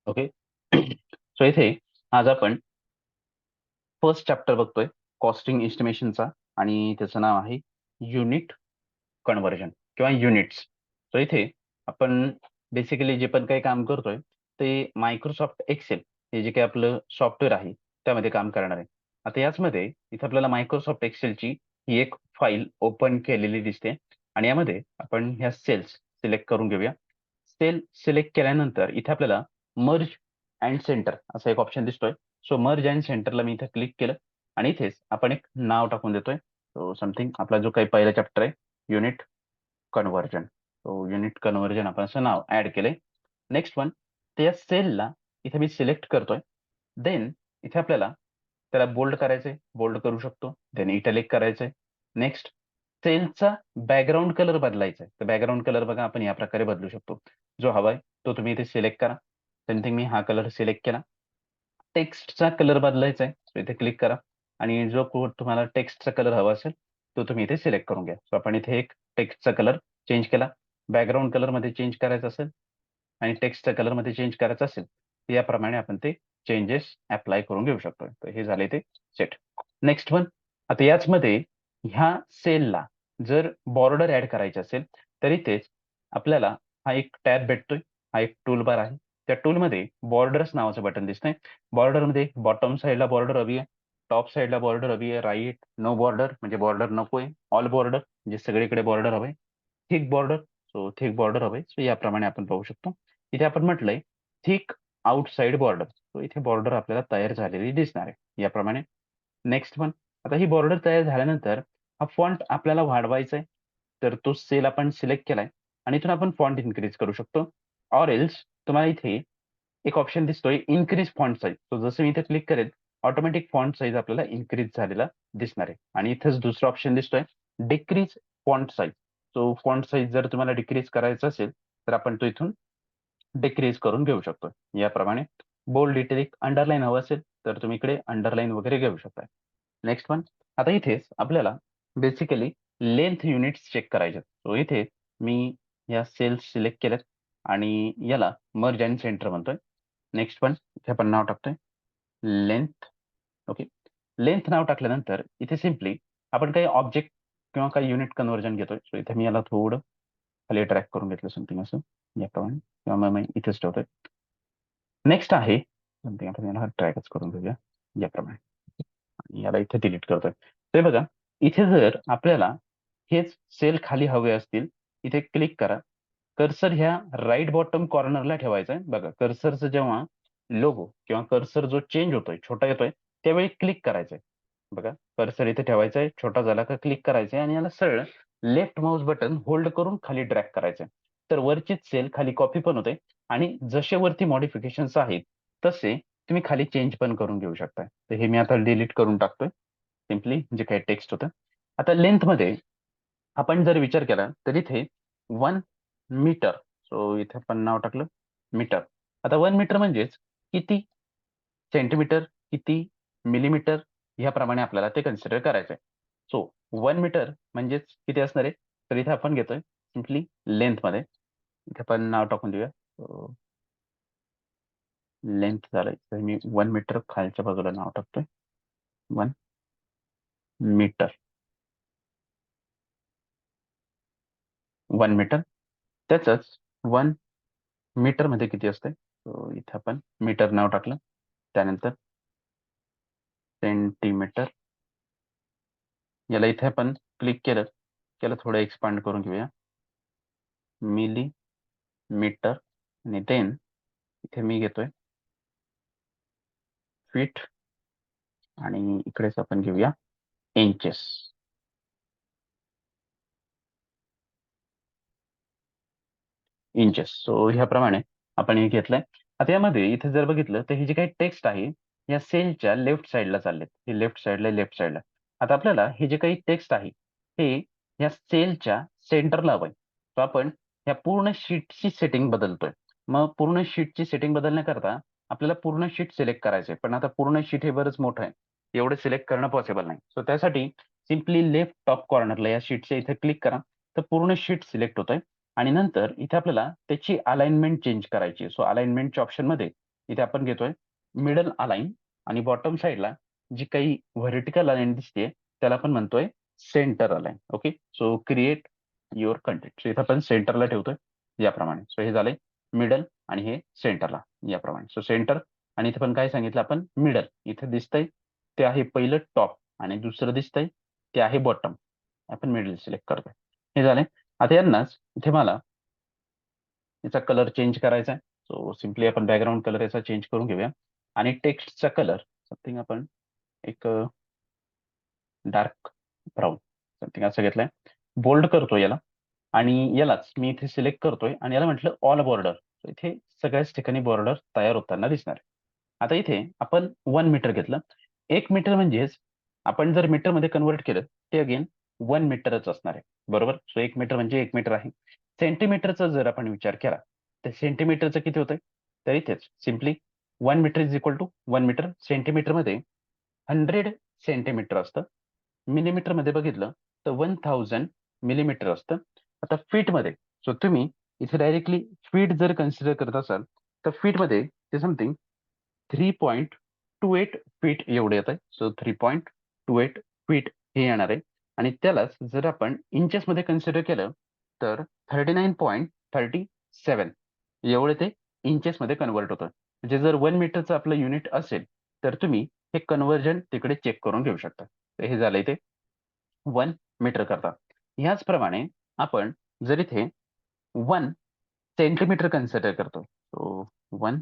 Okay. So इथे आज आपण फर्स्ट चॅप्टर बघतोय कॉस्टिंग एस्टिमेशनचा आणि त्याचं नाव आहे युनिट कन्व्हर्जन किंवा युनिट्स. सो इथे आपण बेसिकली जे पण काही काम करतोय ते मायक्रोसॉफ्ट एक्सेल हे जे काही आपलं सॉफ्टवेअर आहे त्यामध्ये काम करणार आहे. आता याचमध्ये इथे आपल्याला मायक्रोसॉफ्ट एक्सेलची ही एक फाईल ओपन केलेली दिसते आणि यामध्ये आपण ह्या सेल्स सिलेक्ट करून घेऊया. सेल सिलेक्ट केल्यानंतर इथे आपल्याला मर्ज अँड सेंटर असा एक ऑप्शन दिसतोय. सो मर्ज अँड सेंटरला मी इथे क्लिक केलं आणि इथेच आपण एक नाव टाकून देतोय. सो समथिंग आपला जो काही पहिला चॅप्टर आहे unit conversion. So unit conversion आपण असं नाव ऍड केलंय. नेक्स्ट वन त्या सेलला इथे मी सिलेक्ट करतोय. देन इथे आपल्याला त्याला बोल्ड करायचंय, बोल्ड करू शकतो. देन इटॅलिक करायचंय. नेक्स्ट सेलचा बॅकग्राऊंड कलर बदलायचा आहे. तर बॅकग्राऊंड कलर बघा आपण या प्रकारे बदलू शकतो. जो हवाय तो तुम्ही इथे सिलेक्ट करा. समथिंग मी हा कलर सिलेक्ट केला. टेक्स्टचा कलर बदलायचा आहे. सो इथे क्लिक करा आणि जो तुम्हाला टेक्स्टचा कलर हवा असेल तो तुम्ही इथे सिलेक्ट करून घ्या. सो आपण इथे एक टेक्स्टचा कलर चेंज केला. बॅकग्राऊंड कलरमध्ये चेंज करायचा असेल आणि टेक्स्टच्या कलरमध्ये चेंज करायचं असेल तर याप्रमाणे आपण ते चेंजेस अप्लाय करून घेऊ शकतो. तर हे झाले ते सेट. नेक्स्ट वन आता याचमध्ये ह्या सेलला जर बॉर्डर ऍड करायचे असेल तर इथेच आपल्याला हा एक टॅब भेटतोय. हा एक टूल बार आहे. त्या टूलमध्ये बॉर्डर्स नावाचं बटन दिसतंय. बॉर्डरमध्ये बॉटम साईडला बॉर्डर हवी आहे, टॉप साईडला बॉर्डर हवी आहे, राईट नो बॉर्डर म्हणजे बॉर्डर नकोय, ऑल बॉर्डर म्हणजे सगळीकडे बॉर्डर हवंय, thick border so thick border हवंय. सो याप्रमाणे आपण पाहू शकतो. इथे आपण म्हटलंय थिक आउटसाइड बॉर्डर. सो इथे बॉर्डर आपल्याला तयार झालेली दिसणार आहे याप्रमाणे. नेक्स्ट वन आता ही बॉर्डर तयार झाल्यानंतर हा फॉन्ट आपल्याला वाढवायचा आहे. तर तो सेल आपण सिलेक्ट केलाय आणि इथून आपण फॉन्ट इन्क्रीज करू शकतो. ऑर एल्स तुम्हाला इथे एक ऑप्शन दिसतोय इन्क्रीज फॉन्ट साईज. तो जसं मी इथे क्लिक करेल ऑटोमॅटिक फॉन्ट साईज आपल्याला इन्क्रीज झालेला दिसणार आहे. आणि इथेच दुसरा ऑप्शन दिसतोय डिक्रीज फॉन्ट साईज. तो फॉन्ट साईज जर तुम्हाला डिक्रीज करायचा असेल तर आपण तो इथून डिक्रीज करून घेऊ शकतो. याप्रमाणे बोल्ड, इटॅलिक, अंडरलाईन हवं असेल तर तुम्ही इकडे अंडरलाईन वगैरे घेऊ शकता. नेक्स्ट वन आता इथेच आपल्याला बेसिकली लेंथ युनिट्स चेक करायचे. सो इथे मी या सेल्स सिलेक्ट केल्यात आणि याला मर्ज अँड सेंटर म्हणतोय. नेक्स्ट वन इथे आपण नाव टाकतोय लेंथ. ओके. लेंथ नाव टाकल्यानंतर इथे सिम्पली आपण काही ऑब्जेक्ट किंवा काही युनिट कन्व्हर्जन घेतोय. सो इथे मी याला थोडं खाली ट्रॅक करून घेतलं समथिंग असं याप्रमाणे किंवा मग मी इथेच ठेवतोय. नेक्स्ट आहे समथिंग आपण याला ट्रॅकच करून घेऊया याप्रमाणे आणि याला इथे डिलीट करतोय. ते बघा इथे जर आपल्याला हेच सेल खाली हवे असतील इथे क्लिक करा. कर्सर ह्या राईट बॉटम कॉर्नरला ठेवायचा आहे. बघा कर्सरचं जेव्हा लोगो किंवा कर्सर जो चेंज होतोय छोटा येतोय त्यावेळी क्लिक करायचंय. बघा कर्सर इथे ठेवायचा आहे, छोटा झाला का क्लिक करायचंय आणि याला सरळ लेफ्ट माऊस बटन होल्ड करून खाली ड्रॅग करायचंय. तर वरचीच सेल खाली कॉपी पण होते आणि जसे वरती मॉडिफिकेशन्स आहेत तसे तुम्ही खाली चेंज पण करून घेऊ शकताय. तर हे मी आता डिलीट करून टाकतोय सिम्पली जे काही टेक्स्ट होतं. आता लेंथ मध्ये आपण जर विचार केला तर इथे 1 मीटर. सो इथे आपण नाव टाकलं मीटर. आता 1 मीटर म्हणजेच किती सेंटीमीटर, किती मिलीमीटर ह्याप्रमाणे आपल्याला ते कन्सिडर करायचं आहे. सो 1 मीटर म्हणजेच किती असणार आहे तर इथे आपण घेतोय सिम्पली लेंथ मध्ये. इथे आपण नाव टाकून देऊया लेंथ झालंय तर मी 1 मीटर खालच्या बाजूला नाव टाकतोय 1 मीटर. 1 मीटर त्याच 1 मीटर मध्ये किती असते इथे आपण मीटर नाव टाकलं. त्यानंतर सेंटीमीटर याला इथे आपण क्लिक केलं त्याला थोडं एक्सपांड करून घेऊया मिलीमीटर आणि देन इथे मी घेतोय फीट आणि इकडेच आपण घेऊया इंचेस. इंचेस सो ह्याप्रमाणे आपण हे घेतलंय. आता यामध्ये इथे जर बघितलं तर हे जे काही टेक्स्ट आहे या सेलच्या लेफ्ट साईडला चाललेत. हे लेफ्ट साईडला. आता आपल्याला हे जे काही टेक्स्ट आहे हे या सेलच्या सेंटरला हवंय. तर आपण या पूर्ण शीटची सेटिंग बदलतोय. मग पूर्ण शीटची सेटिंग बदलण्याकरता आपल्याला पूर्ण शीट सिलेक्ट करायचंय. पण आता पूर्ण शीट हे बरंच मोठं आहे. एवढं सिलेक्ट करणं पॉसिबल नाही. सो त्यासाठी सिम्पली लेफ्ट टॉप कॉर्नरला या शीटच्या इथे क्लिक करा. तर पूर्ण शीट सिलेक्ट होतंय आणि नंतर इथे आपल्याला त्याची अलाइनमेंट चेंज करायची. सो अलाइनमेंटच्या ऑप्शनमध्ये इथे आपण घेतोय मिडल अलाईन आणि बॉटम साईडला जी काही व्हर्टिकल अलाईन दिसते त्याला आपण म्हणतोय centre align. Okay, so create your content. So इथे आपण सेंटरला ठेवतोय याप्रमाणे. सो हे झालंय मिडल आणि हे सेंटरला याप्रमाणे. सो सेंटर आणि इथे पण काय सांगितलं आपण मिडल. इथे दिसतंय ते आहे पहिलं टॉप आणि दुसरं दिसतंय ते आहे बॉटम. आपण मिडल सिलेक्ट करतोय. हे झाले. आता यांनाच इथे मला याचा कलर चेंज करायचा आहे. सो सिम्पली आपण बॅकग्राऊंड कलर याचा चेंज करून घेऊया आणि टेक्स्टचा कलर समथिंग आपण एक डार्क ब्राऊन समथिंग असं घेतलंय. बोल्ड करतो याला आणि यालाच मी इथे सिलेक्ट करतोय आणि याला म्हटलं ऑल बॉर्डर. इथे सगळ्याच ठिकाणी बॉर्डर तयार होताना दिसणार आहे. आता इथे आपण 1 मीटर घेतलं. 1 मीटर म्हणजेच आपण जर मीटरमध्ये कन्वर्ट केलं ते अगेन 1 मीटरच असणार आहे. बरोबर. सो 1 मीटर म्हणजे 1 मीटर आहे. सेंटीमीटरचा जर आपण विचार केला तर सेंटीमीटरचं किती होतंय? तर इथेच simply 1 metre is equal to 1 metre. सेंटीमीटरमध्ये 100 सेंटीमीटर असतं. मिलीमीटरमध्ये बघितलं तर 1000 मिलीमीटर असतं. आता फीटमध्ये सो तुम्ही इथे डायरेक्टली फीट जर कन्सिडर करत असाल तर फीटमध्ये ते समथिंग 3.28 फीट एवढे येत आहे. सो 3.28 फीट हे येणार आहे आणि त्यालाच जर आपण इंचेसमध्ये कन्सिडर केलं तर 39.37 एवढे ते इंचेसमध्ये कन्वर्ट होतं. म्हणजे जर 1 मीटरचं आपलं युनिट असेल तर तुम्ही हे कन्व्हर्जन तिकडे चेक करून घेऊ शकता. तर हे झालंय ते 1 मीटर करता. ह्याचप्रमाणे आपण जर इथे 1 सेंटीमीटर कन्सिडर करतो. So 1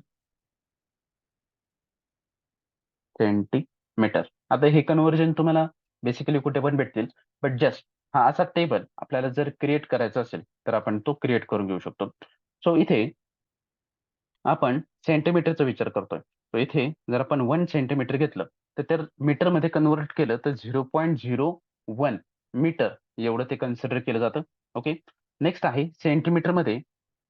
centimetre. आता हे कन्व्हर्जन तुम्हाला बेसिकली कुठे पण भेटतील. बट जस्ट हा असा टेबल आपल्याला जर क्रिएट करायचा असेल तर आपण तो क्रिएट करून घेऊ शकतो. सो इथे आपण सेंटीमीटरचा विचार करतोय. तर इथे जर आपण 1 सेंटीमीटर घेतलं तर त्या मीटरमध्ये कन्व्हर्ट केलं तर 0.01 मीटर एवढं ते कन्सिडर केलं जातं. ओके. नेक्स्ट आहे सेंटीमीटरमध्ये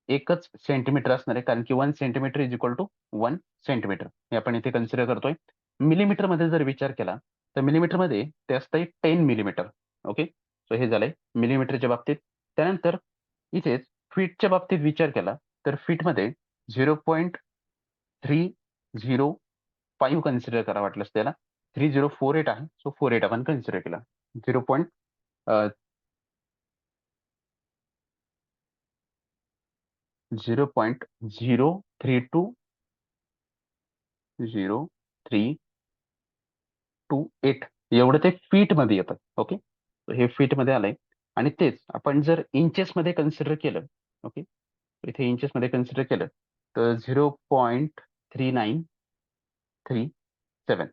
एकच सेंटीमीटर असणार आहे कारण की 1 centimetre is equal to 1 centimetre हे आपण इथे कन्सिडर करतोय. मिलीमीटरमध्ये जर विचार केला तर मिलीमीटरमध्ये ते असतंय 10 मिलीमीटर. ओके. सो हे झालंय मिलीमीटरच्या बाबतीत. त्यानंतर इथेच फीटच्या बाबतीत विचार केला तर फीटमध्ये 0.305 कन्सिडर करा वाटलंच त्याला. 3048 आहे. सो 48 आपण कन्सिडर केला. 0. 0.03208 एवढं ते फीटमध्ये येतं. ओके. हे फीटमध्ये आलंय आणि तेच आपण जर इंचेसमध्ये कन्सिडर केलं, ओके, इथे इंचेसमध्ये कन्सिडर केलं तर 0.3937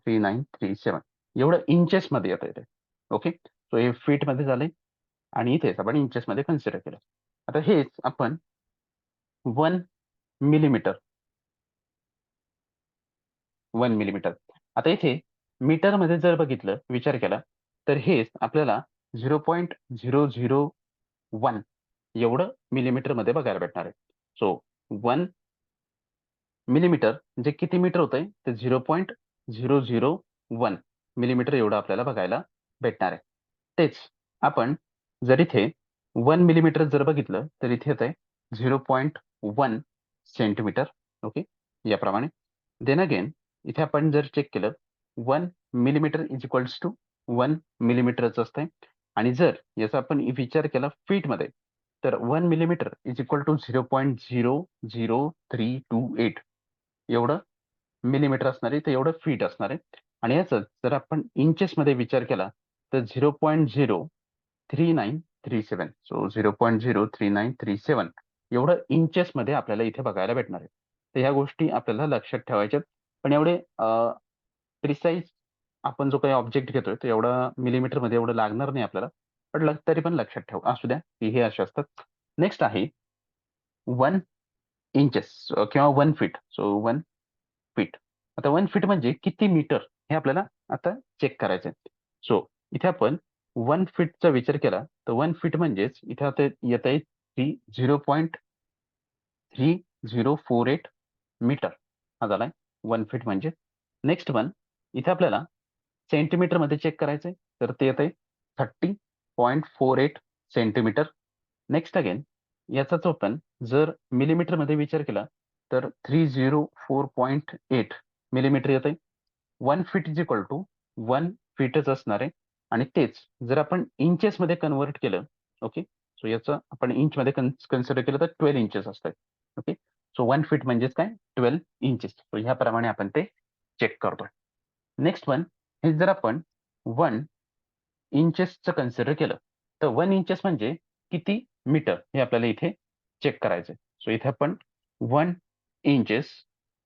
3937 एवढं इंचेसमध्ये येतं इथे. ओके. सो हे फीटमध्ये झालंय आणि इथेच आपण इंचेसमध्ये कन्सिडर केलं. आता हेच आपण 1 मिलीमीटर 1 मिलीमीटर. आता इथे मीटरमध्ये जर बघितलं, विचार केला, तर हेच आपल्याला 0.001 एवढं मिलीमीटरमध्ये बघायला भेटणार आहे. सो 1 मिलीमीटर म्हणजे किती मीटर होतंय? तर 0.001 मिलीमीटर एवढं आपल्याला बघायला भेटणार आहे. तेच आपण जर इथे 1 मिलीमीटर जर बघितलं, तर इथे येतंय 0.1 सेंटीमीटर. ओके. याप्रमाणे. देन अगेन इथे आपण जर चेक केलं 1 मिलीमीटर इज इक्वल्स टू 1 मिलीमीटरच असतंय आणि जर याचा आपण विचार केला फीटमध्ये तर 1 मिलीमीटर इज इक्वल टू 0.00328 एवढं मिलीमीटर असणार आहे, तर एवढं फीट असणार आहे आणि याचाच जर आपण इंचेसमध्ये विचार केला तर 0.03937 सो 0.03937 एवढं इंचेसमध्ये आपल्याला इथे बघायला भेटणार आहे. तर ह्या गोष्टी आपल्याला लक्षात ठेवायच्यात. पण एवढे प्रिसाईज आपण जो काही ऑब्जेक्ट घेतोय तो एवढा मिलीमीटरमध्ये एवढं लागणार नाही आपल्याला. पण तरी पण लक्षात ठेव असू द्या, की हे असे असतात. नेक्स्ट आहे 1 इंचेस किंवा 1 फीट. So 1 feet. आता 1 फीट म्हणजे किती मीटर हे आपल्याला आता चेक करायचं आहे. सो इथे आपण 1 फीटचा विचार केला तर 1 फीट म्हणजेच इथे आता येत आहे 0.3048 मीटर हा झालाय 1 फीट म्हणजे. नेक्स्ट वन इथे आपल्याला सेंटीमीटरमध्ये चेक करायचंय तर ते येतंय 30.48 सेंटीमीटर. नेक्स्ट अगेन याचाच आपण जर मिलीमीटरमध्ये विचार केला तर 304.8 मिलीमीटर येते. 1 फीट इज इक्वल टू 1 फीटच असणार आहे. आणि तेच जर आपण इंचेसमध्ये कन्व्हर्ट केलं, ओके, सो याचं आपण इंचमध्ये कन्सिडर केलं तर 12 इंचेस असतात. ओके, सो 1 फीट म्हणजेच काय, 12 इंचेस. सो ह्याप्रमाणे आपण ते चेक करतोय. नेक्स्ट वन, हे जर आपण 1 इंचेसचं कन्सिडर केलं तर 1 इंचेस म्हणजे किती मीटर हे आपल्याला इथे चेक करायचं. सो इथे आपण 1 इंचेस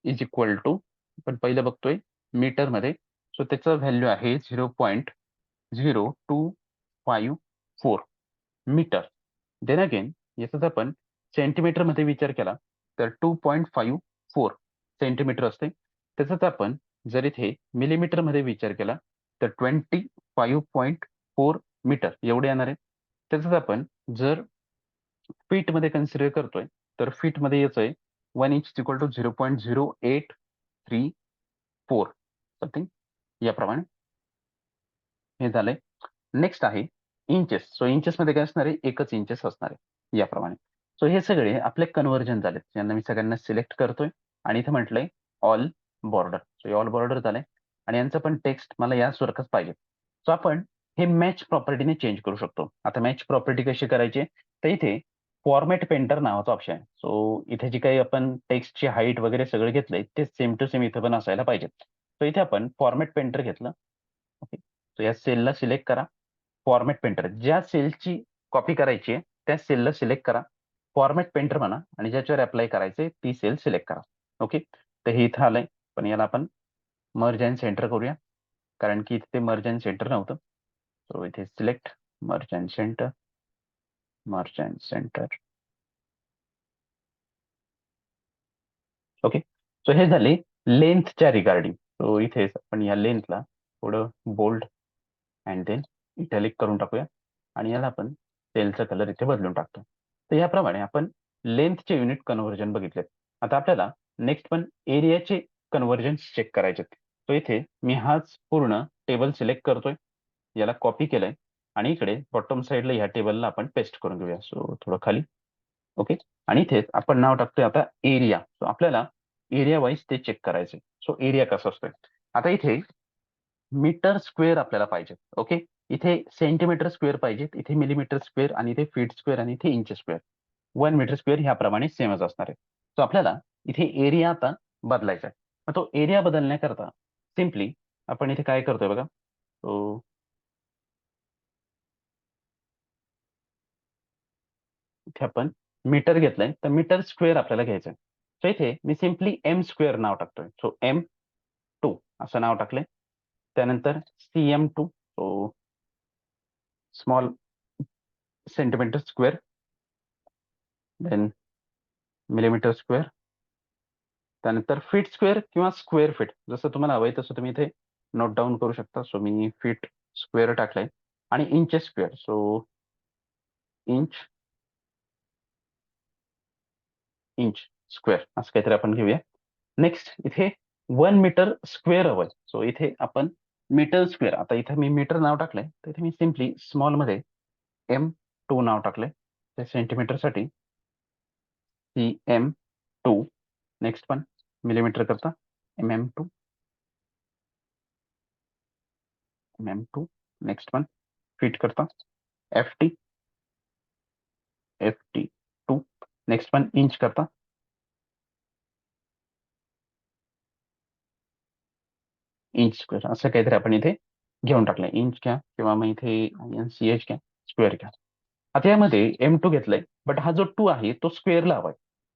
इज इक्वल टू, आपण पहिलं बघतोय मीटरमध्ये, सो त्याचं व्हॅल्यू आहे 0.0254 मीटर. देन अगेन याचाच आपण सेंटीमीटरमध्ये विचार केला तर 2.54 सेंटीमीटर असते. त्याचाच आपण जर इथे मिलीमीटरमध्ये विचार केला तर 25.4 मीटर एवढे येणार आहे. त्याचाच आपण जर फीटमध्ये कन्सिडर करतोय तर फीटमध्ये येतोय 1 इंच इक्वल टू 0.0834 समथिंग, याप्रमाणे हे झालंय. नेक्स्ट आहे इंचेस. सो इंचेसमध्ये काय असणार आहे, एकच इंचेस असणार आहे याप्रमाणे. सो हे सगळे आपले कन्व्हर्जन झालेत, ज्यांना मी सगळ्यांना सिलेक्ट करतोय आणि इथे म्हटलंय ऑल बॉर्डर. सो हे ऑल बॉर्डर झालंय आणि यांचं पण टेक्स्ट मला यासारखंच पाहिजे. सो आपण हे मॅच प्रॉपर्टीने चेंज करू शकतो. आता मॅच प्रॉपर्टी कशी करायची, तर इथे फॉर्मॅट पेंटर नावाचा ऑप्शन आहे. सो इथे जी काही आपण टेक्स्टची हाईट वगैरे सगळं घेतलंय ते सेम टू सेम इथे पण असायला पाहिजे. सो इथे आपण फॉर्मॅट पेंटर घेतलं. ओके, सो या सेलला सिलेक्ट करा. फॉर्मॅट पेंटर, ज्या सेलची कॉपी करायची आहे त्या सेलला सिलेक्ट करा, फॉर्मॅट पेंटर म्हणा आणि ज्याच्यावर अप्लाय करायचंय ती सेल सिलेक्ट करा. ओके, तर हे इथं आलंय, पण याला आपण मर्ज अँड सेंटर करूया, कारण की इथे मर्ज अँड सेंटर नव्हतं. सो इथे select merge and centre, merge and centre. Okay, so हे झाले लेंथच्या रिगार्डिंग. सो इथे आपण या लेंथला थोडं बोल्ड अँड देन इटॅलिक करून टाकूया आणि याला आपण सेलचा कलर इथे बदलून टाकतो. तर याप्रमाणे आपण लेंथचे युनिट कन्व्हर्जन बघितलेत. आता आपल्याला नेक्स्ट पण एरियाचे कन्व्हर्जन चेक करायचे. तो इथे मी हाच पूर्ण टेबल सिलेक्ट करतोय, याला कॉपी केलंय आणि इकडे बॉटम साईडला ह्या टेबलला आपण पेस्ट करून घेऊया. सो थोडं खाली. ओके, आणि इथे आपण नाव टाकतोय आता एरिया. सो आपल्याला एरिया वाईज ते चेक करायचे. सो एरिया कसं असतोय, आता इथे मीटर स्क्वेअर आपल्याला पाहिजे. ओके, इथे सेंटीमीटर स्क्वेअर पाहिजेत, इथे मिलीमीटर स्क्वेअर आणि इथे फीट स्क्वेअर आणि इथे इंच स्क्वेअर. 1 मीटर स्क्वेअर ह्याप्रमाणे सेमच असणार आहे. सो आपल्याला इथे एरिया आता बदलायचा आहे. मग तो एरिया बदलण्याकरता सिम्पली आपण इथे काय करतोय बघा. तो इथे आपण मीटर घेतलंय तर मीटर स्क्वेअर आपल्याला घ्यायचं आहे. सो इथे मी सिम्पली एम स्क्वेअर नाव टाकतोय. सो M2 असं नाव टाकलंय. त्यानंतर CM2, so small centimetre square, then millimetre square, त्यानंतर फीट स्क्वेअर किंवा स्क्वेअर फीट जसं तुम्हाला हवंय तसं तुम्ही इथे नोट डाऊन करू शकता. सो मी फीट स्क्वेअर टाकलंय आणि inches square. So inch inch square असं काहीतरी आपण घेऊया. नेक्स्ट इथे 1 मीटर स्क्वेअर हवंय. सो इथे आपण मीटर स्क्वेअर, आता इथे मी मीटर नाव टाकलंय तर इथे मी सिम्पली स्मॉल मध्ये M2 नाव टाकलंय. त्या सेंटीमीटरसाठी CM2. नेक्स्ट पण मिलीमीटर करता MM2, MM2. नेक्स्ट पण फीट करता FT2. नेक्स्ट पण इंच करता इंच स्क्वेअर. असं काहीतरी आपण इथे घेऊन टाकलंय. इंच घ्या किंवा मग इथे CH घ्या, स्क्वेअर घ्या. आता यामध्ये M2 घेतलंय, बट हा जो 2 आहे तो स्क्वेअरला हवाय.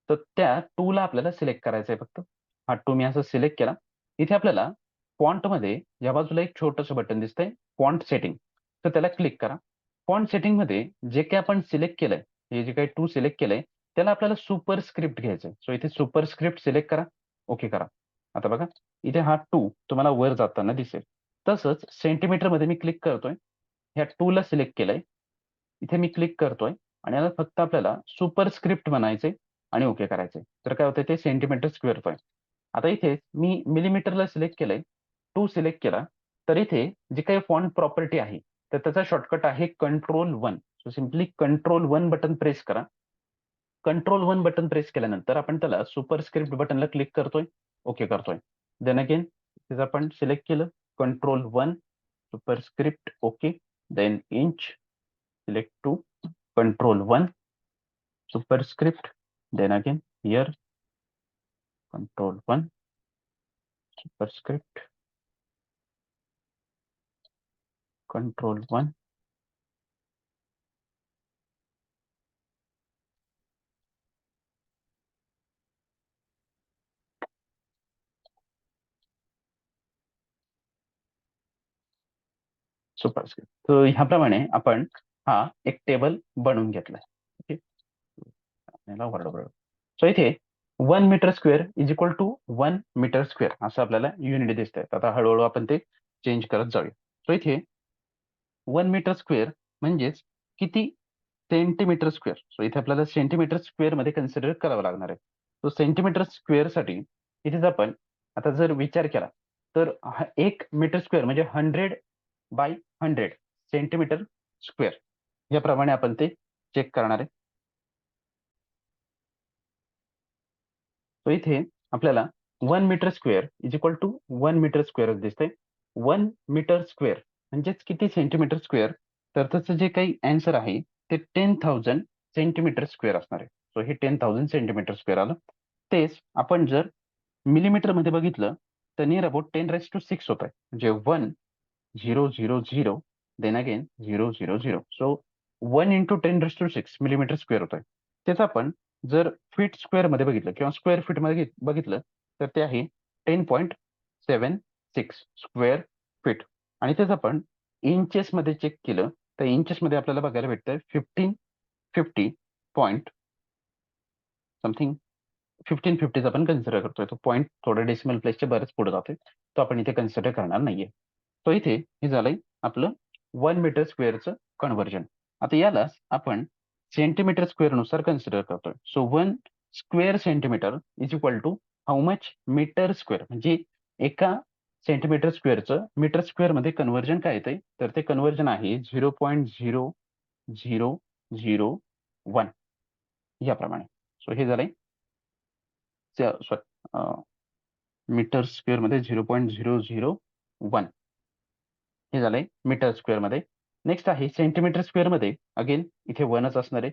तर त्या 2 ला आपल्याला सिलेक्ट करायचा आहे फक्त. हा 2 मी असं सिलेक्ट केला. इथे आपल्याला फॉन्टमध्ये या बाजूला एक छोटंसं बटन दिसतंय, फॉन्ट सेटिंग. तर त्याला क्लिक करा. फॉन्ट सेटिंगमध्ये जे काही आपण सिलेक्ट केलंय, हे जे काही 2 सिलेक्ट केलंय त्याला आपल्याला सुपर स्क्रिप्ट घ्यायचंय. सो इथे सुपर स्क्रिप्ट सिलेक्ट करा, ओके करा. आता बघा इथे हा 2 तुम्हाला वर जाताना दिसेल. तसंच सेंटीमीटरमध्ये मी क्लिक करतोय, ह्या 2 ला सिलेक्ट केलंय, इथे मी क्लिक करतोय आणि याला फक्त आपल्याला सुपर स्क्रिप्ट म्हणायचे आणि ओके करायचे. तर काय होतंय ते सेंटीमीटर स्क्वेअर होतोय. आता इथे मी मिलीमीटरला सिलेक्ट केलंय, 2 सिलेक्ट केला, तर इथे जी काही फॉन्ट प्रॉपर्टी आहे तर त्याचा शॉर्टकट आहे Ctrl+1. So simply Ctrl+1 button press करा. Ctrl+1 बटन प्रेस केल्यानंतर आपण त्याला सुपरस्क्रिप्ट बटनला क्लिक करतोय, ओके करतोय. देन अगेन तिथं आपण सिलेक्ट केलं Ctrl+1 superscript okay, then inch select to Ctrl+1 superscript, then again here Ctrl+1 superscript, Ctrl+1 superscript. तर ह्याप्रमाणे आपण हा एक टेबल बनवून घेतलाय. ओके, सो इथे 1 metre square is equal to 1 metre square असं आपल्याला युनिट दिसतंय. आता हळूहळू आपण ते चेंज करत जाऊया. सो इथे 1 मीटर स्क्वेअर म्हणजेच किती सेंटीमीटर स्क्वेअर. सो इथे आपल्याला सेंटीमीटर स्क्वेअर मध्ये कन्सिडर करावं लागणार आहे. तो सेंटीमीटर स्क्वेअर साठी इथेच आपण आता जर विचार केला तर 1 मीटर स्क्वेअर म्हणजे 100 बाय 100 सेंटीमीटर स्क्वेअर याप्रमाणे आपण ते चेक करणार आहे. तो इथे आपल्याला 1 metre square is equal to 1 metre square दिसतंय. 1 मीटर स्क्वेअर म्हणजेच किती सेंटीमीटर स्क्वेअर, तर त्याचं जे काही आन्सर आहे ते 10,000 सेंटीमीटर स्क्वेअर असणार आहे. सो हे 10,000 सेंटीमीटर स्क्वेअर आलं. तेच आपण जर मिलीमीटरमध्ये बघितलं तर नियर अबाउट 10⁻⁶ होत आहे. म्हणजे 1,000 then again 000. So 1 into 10⁻⁶ millimetre square होत आहे. तेच आपण जर फीट स्क्वेअर मध्ये बघितलं किंवा स्क्वेअर फीट मध्ये बघितलं तर ते आहे 10.76 स्क्वेअर फीट. आणि तेच आपण इंचेस मध्ये चेक केलं तर इंचेस मध्ये आपल्याला बघायला भेटतंय 1550 पॉईंट समथिंग 1550 आपण कन्सिडर करतोय. तो पॉईंट थोडा डेसिमल प्लेसच्या बरेच पुढे जातोय, तो आपण इथे कन्सिडर करणार नाहीये. तो इथे हे झालंय आपलं 1 मीटर स्क्वेअरचं कन्व्हर्जन. आता यालाच आपण सेंटीमीटर स्क्वेअर नुसार कन्सिडर करतोय. So 1 square centimetre is equal to how much metre square. म्हणजे एका सेंटीमीटर स्क्वेअरचं मीटर स्क्वेअर मध्ये कन्व्हर्जन काय येतंय, तर ते कन्व्हर्जन आहे 0.0001 याप्रमाणे. सो हे झालंय मीटर स्क्वेअर मध्ये 0.001 हे झालंय मीटर स्क्वेअर मध्ये. नेक्स्ट आहे सेंटीमीटर स्क्वेअर मध्ये. अगेन इथे 1च असणार आहे,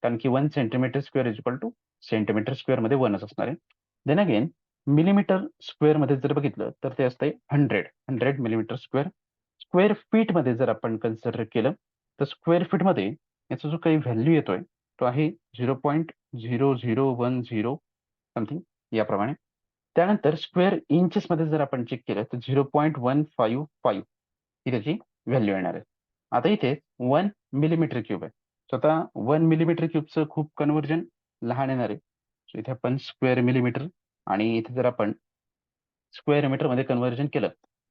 कारण की 1 centimetre square is equal two centimetre square मध्ये 1च असणार आहे. देन अगेन मिलीमीटर स्क्वेअर मध्ये जर बघितलं तर ते असतंय 100 मिलीमीटर स्क्वेअर. स्क्वेअर फीट मध्ये जर आपण कन्सिडर केलं तर स्क्वेअर फीट मध्ये याचा जो काही व्हॅल्यू येतोय तो आहे 0.0010 समथिंग याप्रमाणे. त्यानंतर स्क्वेअर इंचेस मध्ये जर आपण चेक केलं तर 0.155 ही त्याची व्हॅल्यू येणार आहे. आता इथे 1 मिलीमीटर क्यूब आहे. सो आता 1 मिलीमीटर क्यूबचं खूप कन्व्हर्जन लहान येणार आहे. सो इथे आपण स्क्वेअर मिलीमीटर आणि इथे जर आपण स्क्वेअर मीटर मध्ये कन्व्हर्जन केलं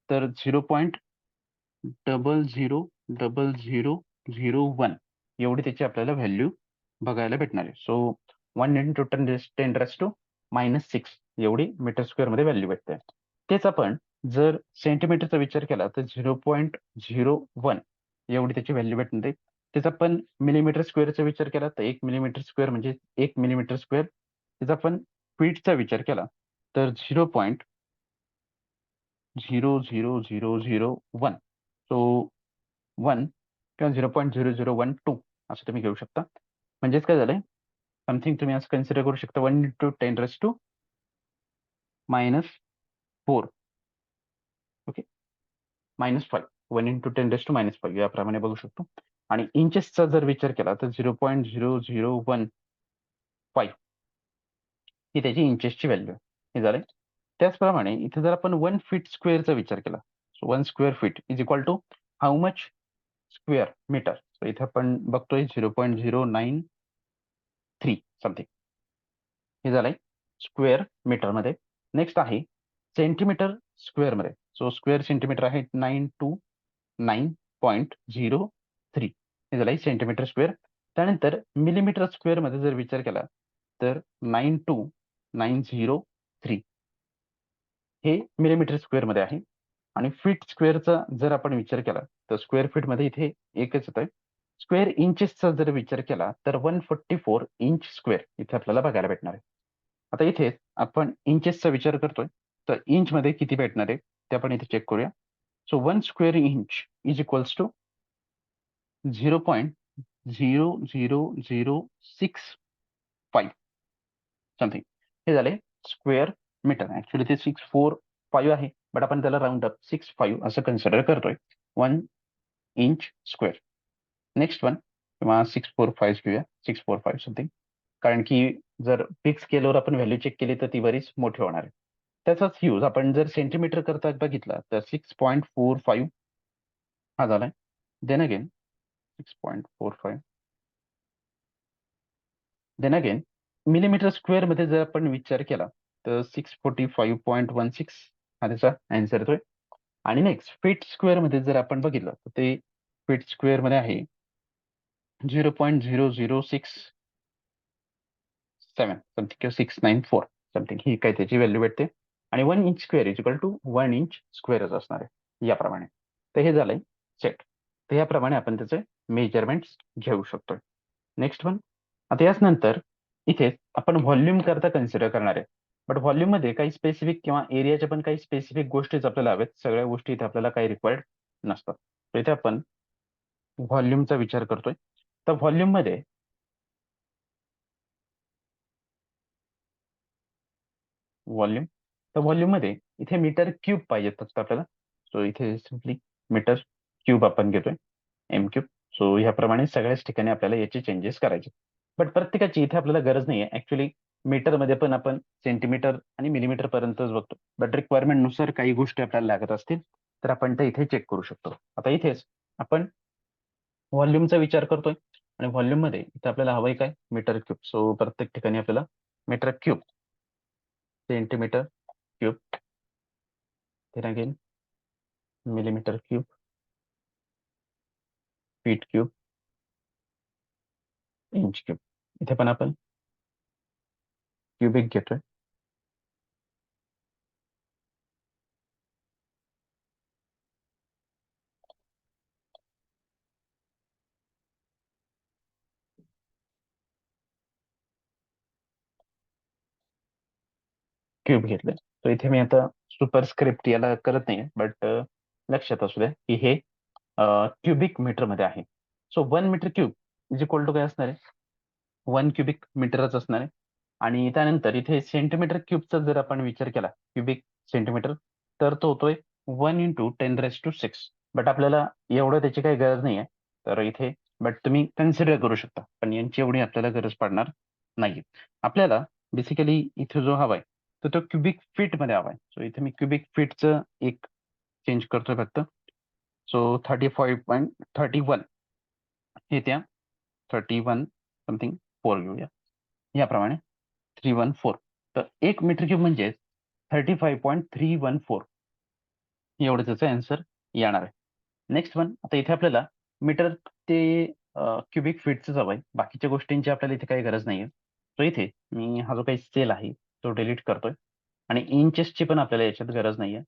तर 0.000001 एवढी त्याची आपल्याला व्हॅल्यू बघायला भेटणार आहे. सो 1 इंटू 10⁻⁻⁶ एवढी मीटर स्क्वेअर मध्ये व्हॅल्यू भेटते. तेच आपण जर सेंटीमीटरचा विचार केला तर 0.01 एवढी त्याची व्हॅल्यू भेटणार आहे. त्याचा आपण मिलीमीटर स्क्वेअरचा विचार केला तर 1 मिलीमीटर स्क्वेअर म्हणजे 1 मिलीमीटर स्क्वेअर. त्याचा आपण फीटचा विचार केला तर 0.00001 सो 1 किंवा 0.0012 असं तुम्ही घेऊ शकता. म्हणजेच काय झालंय समथिंग तुम्ही असं कन्सिडर करू शकता 1 इंटू 10⁻⁻⁴ ओके -5 1 इंटू 10⁻⁻5 याप्रमाणे बघू शकतो. आणि इंचेसचा जर विचार केला तर 0.0015 ही त्याची इंचेसची व्हॅल्यू हे झाले. त्याचप्रमाणे इथे जर आपण 1 फीट स्क्वेअरचा विचार केला, so 1 square feet is equal to how much square metre. So इथे आपण बघतोय 0.093 समथिंग हे झालंय स्क्वेअर मीटर मध्ये. नेक्स्ट आहे सेंटीमीटर स्क्वेअर मध्ये. सो स्क्वेअर सेंटीमीटर आहे 929.03 हे झालंय सेंटीमीटर स्क्वेअर. त्यानंतर मिलीमीटर स्क्वेअर मध्ये जर विचार केला तर 92903 हे मिलीमीटर स्क्वेअर मध्ये आहे. आणि फीट स्क्वेअरचा जर आपण विचार केला तर स्क्वेअर फीट मध्ये इथे एकच येत आहे स्क्वेअर इंचेसचा जर विचार केला तर 144 इंच स्क्वेअर इथे आपल्याला बघायला भेटणार आहे. आता इथे आपण इंचेसचा विचार करतोय तर इंचमध्ये किती भेटणार आहे ते आपण इथे चेक करूया. So 1 square inch is equals to 0.00065 something हे झाले स्क्वेअर मीटर. ऍक्च्युली ते 645 आहे, बट आपण त्याला राऊंड अप 65 असं कन्सिडर करतोय. 1 इंच स्क्वेअर. नेक्स्ट वन किंवा 645 घेऊया, 645 समथिंग, कारण की जर फिक्स केल्यावर आपण व्हॅल्यू चेक केली तर ती बरीच मोठी होणार आहे. त्याचाच यूज आपण जर सेंटीमीटर करता बघितला तर 6.45 हा झालाय. Then again 6.45 then again millimetre square मध्ये जर आपण विचार केला तर 645.16 हा त्याचा आन्सर येतोय. आणि नेक्स्ट फीट स्क्वेअर मध्ये जर आपण बघितलं तर ते फीट स्क्वेअर मध्ये आहे 0.0067 समथिंग किंवा 694 समथिंग ही काय त्याची व्हॅल्यू भेटते. आणि 1 inch square is equal to 1 inch स्क्वेअरच असणार आहे याप्रमाणे. तर हे झालंय सेट. तर याप्रमाणे आपण त्याचे मेजरमेंट्स घेऊ शकतोय. Next one. आता याच नंतर इथे आपण व्हॉल्यूम करता कन्सिडर करणार आहे. बट व्हॉल्यूम मध्ये काही स्पेसिफिक किंवा एरियाच्या पण काही स्पेसिफिक गोष्टीच आपल्याला हवेत. सगळ्या गोष्टी इथे आपल्याला काही रिक्वायर्ड नसतात. तर इथे आपण व्हॉल्यूमचा विचार करतोय. तर व्हॉल्यूम मध्ये व्हॉल्यूम तर व्हॉल्यूम मध्ये इथे मीटर क्यूब पाहिजेत फक्त आपल्याला. सो इथे सिम्पली मीटर क्यूब आपण घेतोय, एम क्यूब. सो ह्याप्रमाणे सगळ्याच ठिकाणी आपल्याला याचे चेंजेस करायचे. बट प्रत्येकाची इथे आपल्याला गरज नाही आहे. ऍक्च्युली मीटरमध्ये पण आपण सेंटीमीटर आणि मिलीमीटर पर्यंतच बघतो. बट रिक्वायरमेंट नुसार काही गोष्टी आपल्याला लागत असतील तर आपण ते इथे चेक करू शकतो. आता इथेच आपण व्हॉल्यूमचा विचार करतोय आणि व्हॉल्यूम मध्ये इथे आपल्याला हवंय काय, मीटर क्यूब. सो प्रत्येक ठिकाणी आपल्याला metre cube, centimetre cube, then again millimetre cube, feet cube, inch cube. इथे पण आपण क्यूबिक घेतोय. क्यूब घेतलंय. तर इथे मी आता सुपरस्क्रिप्ट याला करत नाहीये, बट लक्षात असू द्या की हे क्युबिक मीटर मध्ये आहे. So 1 metre cube is equal to काय असणार आहे, 1 क्युबिक मीटरच असणार आहे. आणि त्यानंतर इथे सेंटीमीटर क्यूबचा जर आपण विचार केला, क्युबिक सेंटीमीटर, तर तो होतोय 1 × 10⁶. बट आपल्याला एवढं त्याची काही गरज नाही आहे. तर इथे बट तुम्ही कन्सिडर करू शकता, पण यांची एवढी आपल्याला गरज पडणार नाही. आपल्याला बेसिकली इथे जो हवाय तर तो क्युबिक फीट मध्ये हवाय. सो इथे मी क्युबिक फीटचं एक चेंज करतोय फक्त. सो 35.31 हे त्या 31 समथिंग 4 घेऊया याप्रमाणे 314. तर 1 मीटर क्यूब म्हणजे 35.314 एवढं त्याचं आन्सर येणार आहे. Next one. आता इथे आपल्याला मीटर ते क्युबिक फीटच हवंय, बाकीच्या गोष्टींची आपल्याला इथे काही गरज नाहीये. सो इथे मी हा जो काही सेल आहे तो डिलीट करतोय. आणि इंचेसची पण आपल्याला याच्यात गरज नाहीये.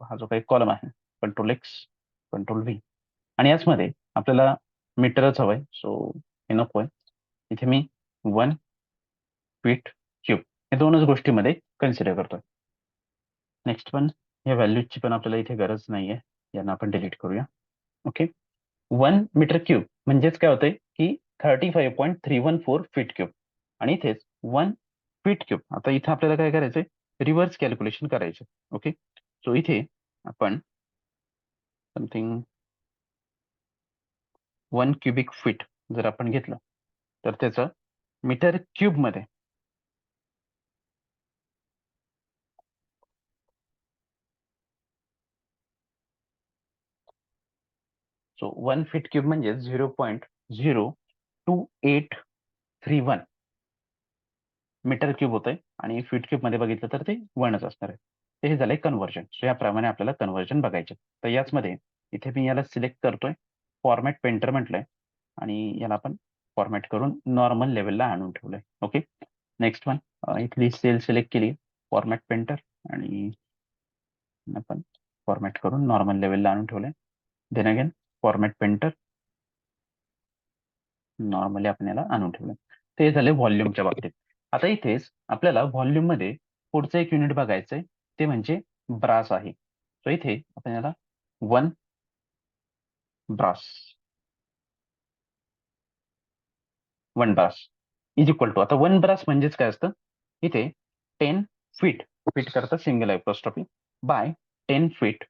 हा जो काही कॉलम आहे, Ctrl+X, Ctrl+V, आणि याचमध्ये आपल्याला मीटरच हवंय. सो हे नकोय. इथे मी 1 फीट क्यूब हे दोनच गोष्टीमध्ये कन्सिडर करतोय. Next one. या व्हॅल्यूजची पण आपल्याला इथे गरज नाहीये, यांना आपण डिलीट करूया. ओके. 1 मीटर क्यूब म्हणजेच काय होतंय की 35.314 फीट क्यूब. आणि इथेच 1 फीट क्यूब. आता इथे आपल्याला काय करायचंय, रिव्हर्स कॅल्क्युलेशन करायचं. ओके. सो इथे आपण समथिंग 1 क्युबिक फीट जर आपण घेतलं तर त्याचं मीटर क्यूब मध्ये सो 1 फीट क्यूब म्हणजे 0.02831 मीटर क्यूब होतंय. आणि फीट क्यूब मध्ये बघितलं तर ते 1च असणार आहे. तर हे झालंय कन्व्हर्जन. सो याप्रमाणे आपल्याला कन्व्हर्जन बघायचे. तर याचमध्ये इथे मी याला सिलेक्ट करतोय, फॉर्मॅट पेंटर म्हटलंय, आणि याला आपण फॉर्मॅट करून नॉर्मल लेवलला आणून ठेवलंय. ओके. Next one. इथली सेल सिलेक्ट केली, फॉर्मॅट पेंटर, आणि आपण फॉर्मॅट करून नॉर्मल लेवलला आणून ठेवलंय. Then again format painter, normally आपण याला आणून ठेवलं. ते झाले व्हॉल्यूमच्या बाबतीत. आता इथेच आपल्याला व्हॉल्यूम मध्ये पुढचं एक युनिट बघायचंय, ते म्हणजे ब्रास आहे. सो इथे आपण याला 1 brass 1 brass is equal to, आता 1 ब्रास म्हणजेच काय असतं, इथे 10 फीट, फीट करता single apostrophe, by 10 feet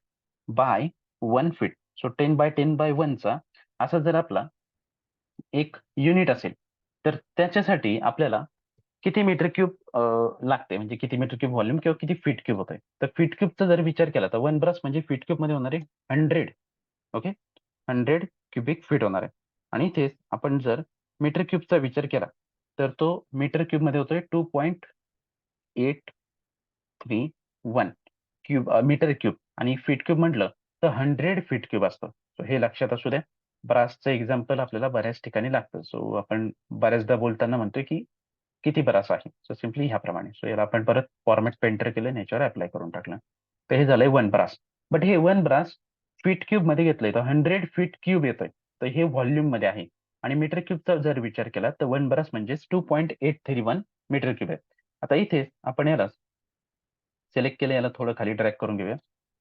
by 1 feet. So 10 by 10 by 1 चा असा जर आपला एक युनिट असेल, तर त्याच्यासाठी आपल्याला किती मीटर क्यूब लागते, म्हणजे किती मीटर क्यूब व्हॉल्यूम किंवा किती फीट क्यूब होत आहे. तर फीट क्यूबचा जर विचार केला तर 1 ब्रास म्हणजे फीट क्यूब मध्ये होणार आहे 100. ओके, 100 क्युबिक फीट होणार आहे. आणि इथेच आपण जर मीटर क्यूबचा विचार केला तर तो मीटर क्यूब मध्ये होतोय 2.831 क्यूब मीटर क्यूब, आणि फीट क्यूब म्हटलं तर 100 फीट क्यूब असतं. सो हे लक्षात असू द्या. ब्रासचं एक्झाम्पल आपल्याला बऱ्याच ठिकाणी लागतं. सो आपण बऱ्याचदा बोलताना म्हणतोय की किती ब्रास आहे. सो सिम्पली ह्याप्रमाणे. सो याला आपण परत फॉर्मॅट पेंटर केलं आणि याच्यावर अप्लाय करून टाकलं. तर हे झालंय 1 ब्रास. बट हे 1 ब्रास फीट क्यूब मध्ये घेतलंय तर 100 फीट क्यूब येतोय. तर हे व्हॉल्यूम मध्ये आहे. आणि मीटर क्यूबचा जर विचार केला तर 1 ब्रास म्हणजेच 2.831 मीटर क्यूब आहे. आता इथे आपण याला सिलेक्ट केलं, याला थोडं खाली ड्रॅग करून घेऊया.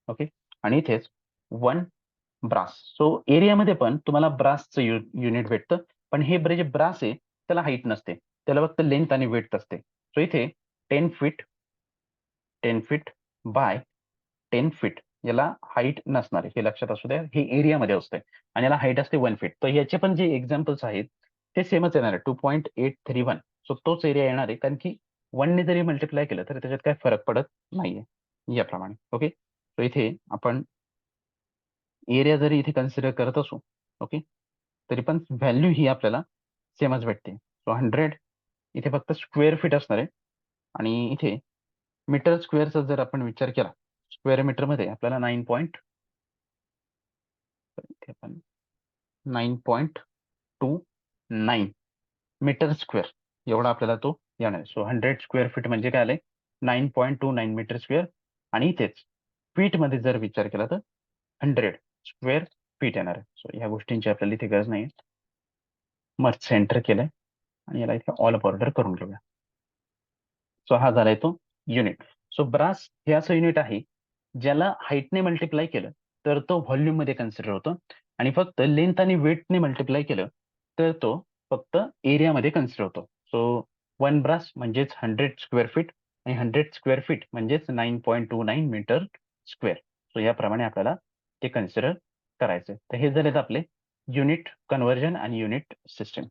ओके, आणि इथेच 1 ब्रास. सो एरियामध्ये पण तुम्हाला ब्रासचं युनिट भेटतं, पण हे जे ब्रास आहे त्याला हाईट नसते, त्याला फक्त लेंथ आणि वेट असते. सो इथे 10 फीट 10 फीट बाय 10 फीट याला हाईट नसणार आहे, हे लक्षात असू द्या. हे एरियामध्ये असते आणि याला हाईट असते 1 फीट. तर याचे पण जे एक्झाम्पल्स आहेत ते सेमच येणार आहे, 2.831. सो तोच एरिया येणार आहे, कारण की 1 ने जरी मल्टिप्लाय केलं तर त्याच्यात काय फरक पडत नाहीये, याप्रमाणे. ओके, सो इथे आपण एरिया जरी इथे कन्सिडर करत असू, ओके, तरी पण व्हॅल्यू ही आपल्याला सेमच भेटते. सो 100 इथे फक्त स्क्वेअर फीट असणार आहे, आणि इथे मीटर स्क्वेअरचा जर आपण विचार केला, स्क्वेअर मीटर मध्ये आपल्याला 9.29 मीटर स्क्वेअर एवढा आपल्याला तो येणार आहे. सो 100 स्क्वेअर फीट म्हणजे काय आलंय, 9.29 मीटर स्क्वेअर. आणि इथेच फीट मध्ये जर विचार केला तर 100 स्क्वेअर फीट येणार आहे. सो ह्या गोष्टींची आपल्याला इथे गरज नाही. मग सेंटर केलंय आणि याला इथे ऑल ऑर्डर करून घेऊया. सो हा झालाय तो युनिट. सो ब्रास हे असं युनिट आहे ज्याला हाईटने मल्टिप्लाय केलं तर तो व्हॉल्यूम मध्ये कन्सिडर होतो, आणि फक्त लेंथ आणि वेटने मल्टिप्लाय केलं तर तो फक्त एरियामध्ये कन्सिडर होतो. सो 1 ब्रास म्हणजेच 100 स्क्वेअर फीट, आणि 100 स्क्वेअर फीट म्हणजेच 9.29 मीटर स्क्वेअर. सो याप्रमाणे आपल्याला ते कन्सिडर करायचं. तर हे झालेत आपले युनिट कन्व्हर्जन आणि युनिट सिस्टम.